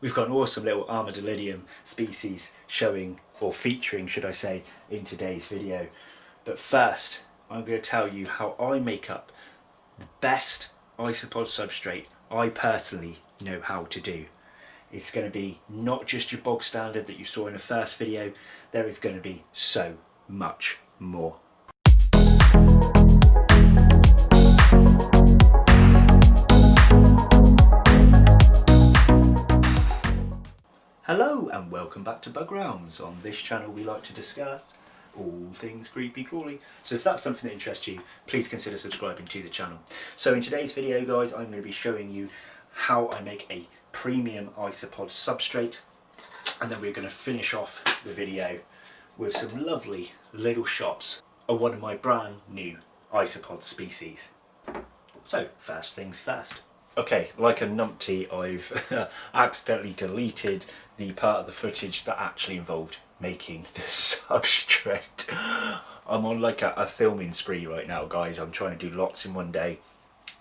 We've got an awesome little Armadillidium species showing, or featuring should I say, in today's video. But first, I'm going to tell you how I make up the best isopod substrate I personally know how to do. It's going to be not just your bog standard that you saw in the first video, there is going to be so much more. Hello and welcome back to Bug Realms. On this channel we like to discuss all things creepy crawly. So if that's something that interests you, please consider subscribing to the channel. So in today's video guys, I'm going to be showing you how I make a premium isopod substrate, and then we're going to finish off the video with some lovely little shots of one of my brand new isopod species. So first things first. Okay, like a numpty, I've accidentally deleted the part of the footage that actually involved making the substrate. I'm on like a filming spree right now guys. I'm trying to do lots in one day.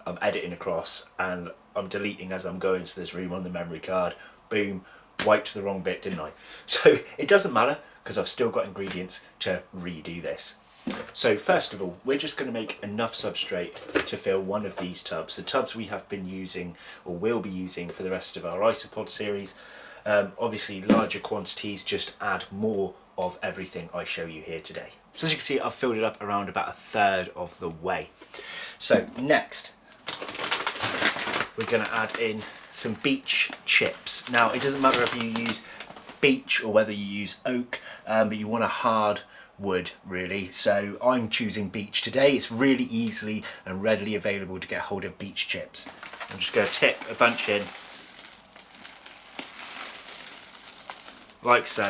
I'm editing across and I'm deleting as I'm going to this room on the memory card. Boom, wiped the wrong bit, didn't I? So it doesn't matter because I've still got ingredients to redo this. So first of all, we're just going to make enough substrate to fill one of these tubs. The tubs we have been using or will be using for the rest of our isopod series. Obviously larger quantities just add more of everything I show you here today. So as you can see, I've filled it up around about a third of the way. So next, we're going to add in some beech chips. Now it doesn't matter if you use beech or whether you use oak, but you want a hard wood really, so I'm choosing beech today. It's really easily and readily available to get hold of beech chips. I'm just going to tip a bunch in like so.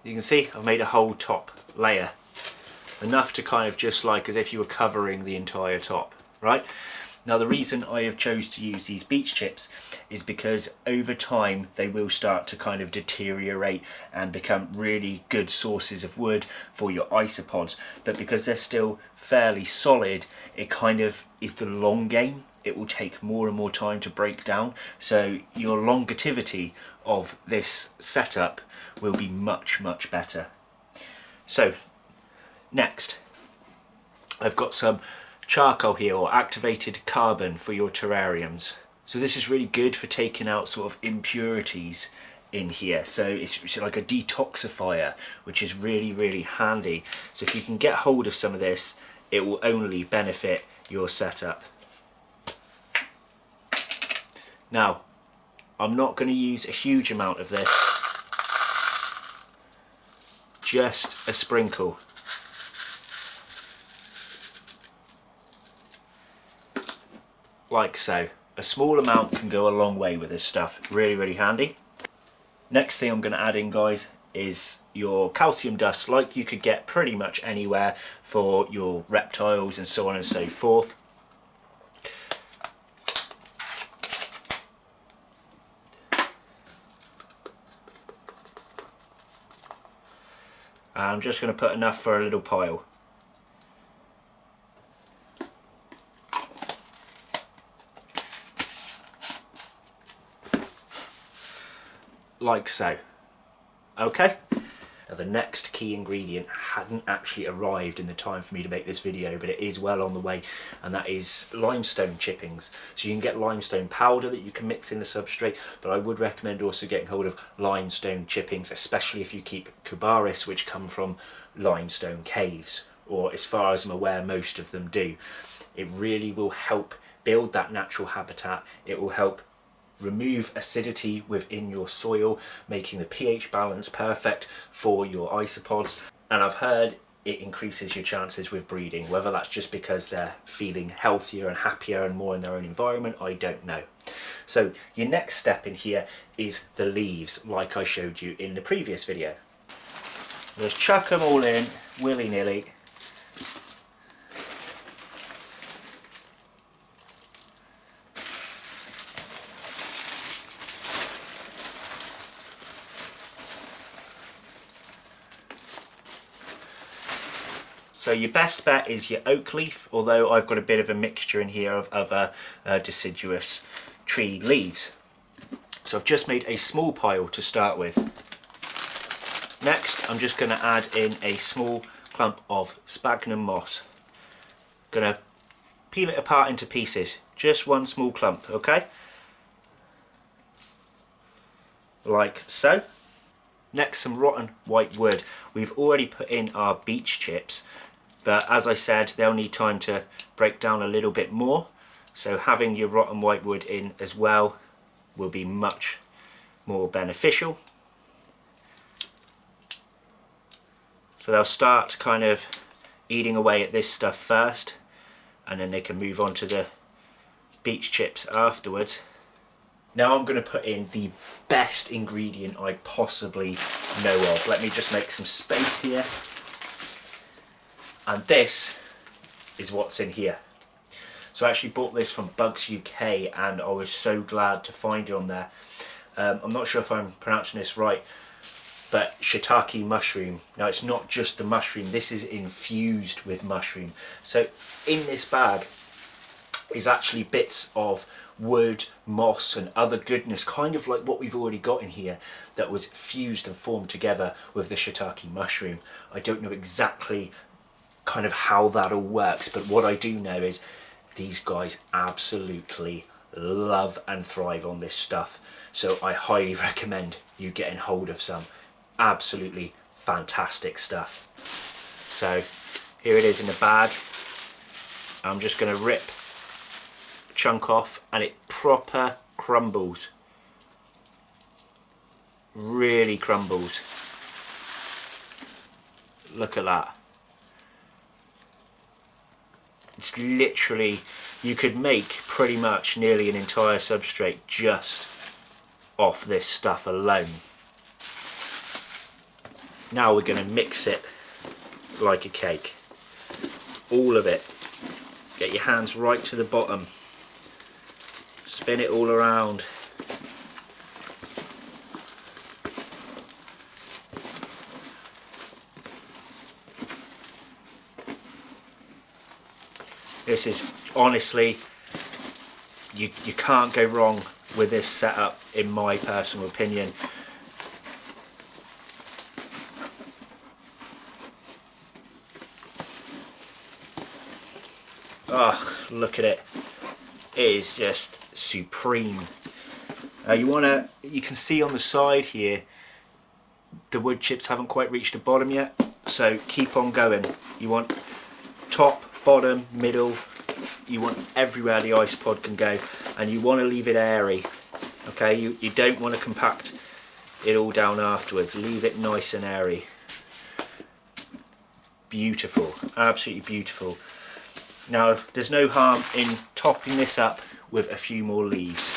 You can see I've made a whole top layer, enough to kind of just like as if you were covering the entire top, right? Now the reason I have chose to use these beech chips is because over time they will start to kind of deteriorate and become really good sources of wood for your isopods, but because they're still fairly solid, it kind of is the long game. It will take more and more time to break down, so your longevity of this setup will be much better. So next, I've got some charcoal here, or activated carbon, for your terrariums. So this is really good for taking out sort of impurities in here. So it's like a detoxifier, which is really handy. So if you can get hold of some of this, it will only benefit your setup. Now, I'm not going to use a huge amount of this, just a sprinkle. Like so. A small amount can go a long way with this stuff. Really handy. Next thing I'm going to add in guys is your calcium dust, like you could get pretty much anywhere for your reptiles and so on and so forth. I'm just going to put enough for a little pile. Like so. Okay. Now the next key ingredient hadn't actually arrived in the time for me to make this video, but it is well on the way, and that is limestone chippings. So you can get limestone powder that you can mix in the substrate, but I would recommend also getting hold of limestone chippings, especially if you keep cubaris, which come from limestone caves, or as far as I'm aware most of them do. It really will help build that natural habitat. It will help remove acidity within your soil, making the pH balance perfect for your isopods. And I've heard it increases your chances with breeding. Whether that's just because they're feeling healthier and happier and more in their own environment, I don't know. So your next step in here is the leaves, like I showed you in the previous video. Just chuck them all in willy-nilly. So your best bet is your oak leaf, although I've got a bit of a mixture in here of other deciduous tree leaves. So I've just made a small pile to start with. Next, I'm just going to add in a small clump of Sphagnum Moss. Going to peel it apart into pieces, just one small clump, okay? Like so. Next, some rotten white wood. We've already put in our beech chips, but as I said, they'll need time to break down a little bit more. So having your rotten white wood in as well will be much more beneficial. So they'll start kind of eating away at this stuff first, and then they can move on to the beech chips afterwards. Now I'm going to put in the best ingredient I possibly know of. Let me just make some space here. And this is what's in here. So I actually bought this from Bugs UK and I was so glad to find it on there. I'm not sure if I'm pronouncing this right, but Shiitake Mushroom. Now it's not just the mushroom, this is infused with mushroom. So in this bag is actually bits of wood, moss and other goodness, kind of like what we've already got in here, that was fused and formed together with the Shiitake mushroom. I don't know exactly kind of how that all works, but what I do know is these guys absolutely love and thrive on this stuff. So I highly recommend you getting hold of some. Absolutely fantastic stuff. So here it is in the bag. I'm just going to rip a chunk off and it proper crumbles. Really crumbles. Look at that. It's literally, you could make pretty much nearly an entire substrate just off this stuff alone. Now we're going to mix it like a cake. All of it. Get your hands right to the bottom. Spin it all around. This is honestly, you can't go wrong with this setup in my personal opinion. Oh, look at it. It is just supreme. You can see on the side here, the wood chips haven't quite reached the bottom yet. So keep on going. You want top, bottom, middle. You want everywhere the ISOPOD can go, and you want to leave it airy. Okay, you don't want to compact it all down afterwards. Leave it nice and airy. Beautiful, absolutely beautiful. Now, there's no harm in topping this up with a few more leaves.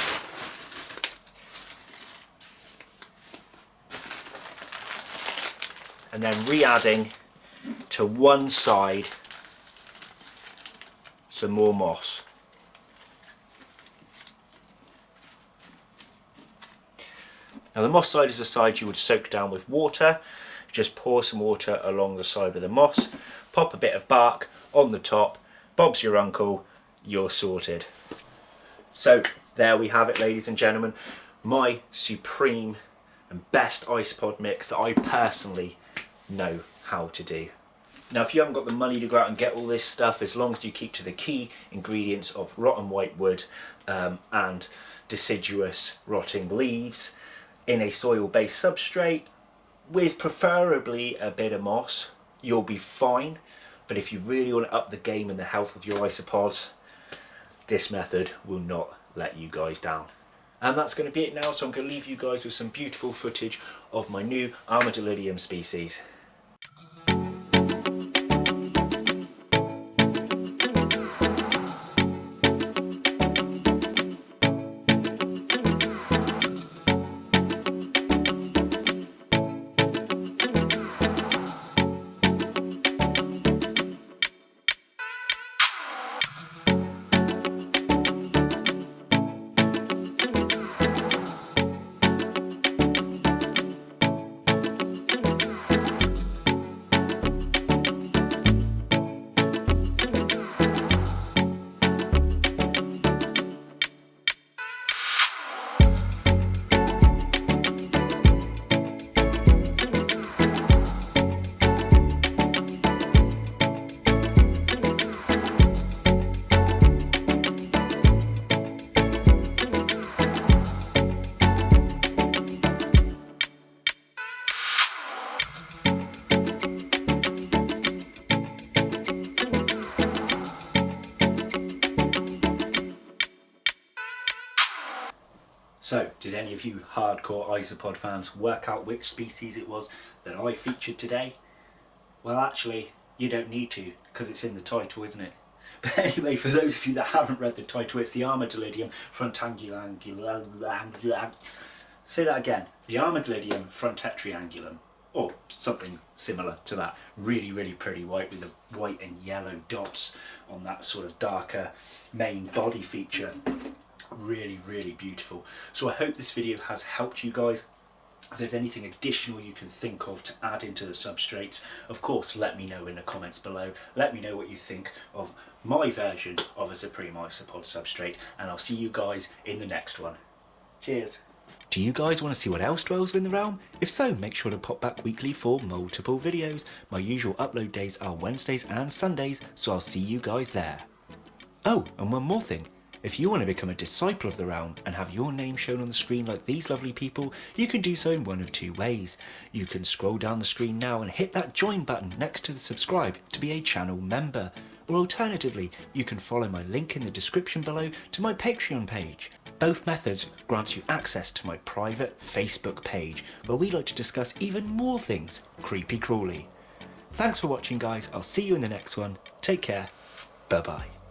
And then re-adding to one side some more moss. Now the moss side is the side you would soak down with water. Just pour some water along the side of the moss, pop a bit of bark on the top, Bob's your uncle, you're sorted. So there we have it, ladies and gentlemen, my supreme and best ISOPOD mix that I personally know how to do. Now if you haven't got the money to go out and get all this stuff, as long as you keep to the key ingredients of rotten white wood and deciduous rotting leaves in a soil based substrate with preferably a bit of moss, you'll be fine. But if you really want to up the game in the health of your isopods, this method will not let you guys down. And that's going to be it now, so I'm going to leave you guys with some beautiful footage of my new Armadillidium species. So, did any of you hardcore isopod fans work out which species it was that I featured today? Well, actually, you don't need to, because it's in the title, isn't it? But anyway, for those of you that haven't read the title, it's the Armadillidium frontangular. Say that again. The Armadillidium frontetriangulum, or something similar to that. Really, really pretty white with the white and yellow dots on that sort of darker main body feature. Really, really beautiful. So I hope this video has helped you guys. If there's anything additional you can think of to add into the substrates, of course let me know in the comments below. Let me know what you think of my version of a Supreme Isopod substrate, and I'll see you guys in the next one. Cheers! Do you guys want to see what else dwells in the realm? If so, make sure to pop back weekly for multiple videos. My usual upload days are Wednesdays and Sundays, so I'll see you guys there. Oh, and one more thing. If you want to become a disciple of the realm and have your name shown on the screen like these lovely people, you can do so in one of two ways. You can scroll down the screen now and hit that join button next to the subscribe to be a channel member. Or alternatively, you can follow my link in the description below to my Patreon page. Both methods grant you access to my private Facebook page, where we like to discuss even more things creepy crawly. Thanks for watching guys, I'll see you in the next one. Take care, bye bye.